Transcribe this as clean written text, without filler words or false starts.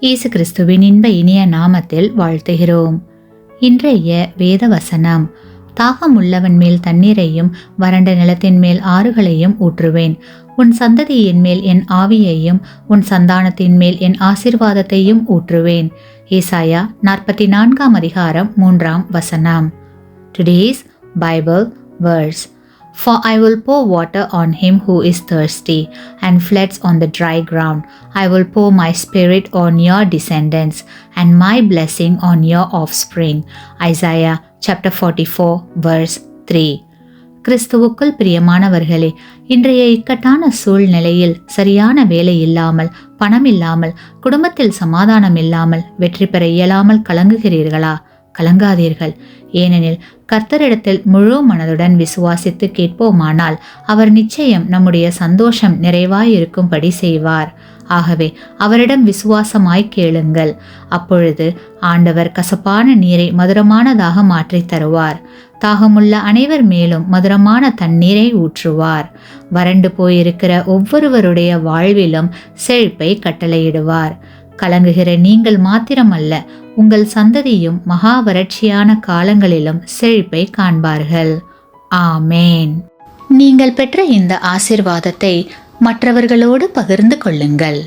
இயேசு கிறிஸ்துவின் இன்ப இனிய நாமத்தில் வாழ்த்துகிறோம். இன்றைய வேத வசனம்: தாகம் உள்ளவன் மேல் தண்ணீரையும் வறண்ட நிலத்தின் மேல் ஆறுகளையும் ஊற்றுவேன். உன் சந்ததியின் மேல் என் ஆவியையும் உன் சந்தானத்தின் மேல் என் ஆசீர்வாதத்தையும் ஊற்றுவேன். ஏசாயா 44 அதிகாரம் 3 வசனம். Today's Bible verse: For I will pour water on him who is thirsty, and floods on the dry ground. I will pour my spirit on your descendants, and my blessing on your offspring. Isaiah chapter 44 verse 3. கிறிஸ்துவுக்குள் பிரியமானவர்களே, இன்றைய இக்கட்டான சூழ்நிலையில் சரியான வேலை இல்லாமல், பணம் இல்லாமல், குடும்பத்தில் சமாதானம் இல்லாமல், வெற்றி பெற இயலாமல் கலங்குகிறீர்களா? கலங்காதீர்கள். ஏனெனில் கர்த்தரிடத்தில் முழு மனதுடன் விசுவாசித்து கேட்போமானால் அவர் நிச்சயம் நம்முடைய சந்தோஷம் நிறைவாயிருக்கும்படி செய்வார். ஆகவே அவரிடம் விசுவாசமாய் கேளுங்கள். அப்பொழுது ஆண்டவர் கசப்பான நீரை மதுரமானதாக மாற்றி தருவார். தாகமுள்ள அனைவர் மேலும் மதுரமான தண்ணீரை ஊற்றுவார். வறண்டு போயிருக்கிற ஒவ்வொருவருடைய வாழ்விலும் செழிப்பை கட்டளையிடுவார். கலங்குகிற நீங்கள் மாத்திரமல்ல, உங்கள் சந்ததியும் மகா வறட்சியான காலங்களிலும் செழிப்பை காண்பார்கள். ஆமேன். நீங்கள் பெற்ற இந்த ஆசீர்வாதத்தை மற்றவர்களோடு பகிர்ந்து கொள்ளுங்கள்.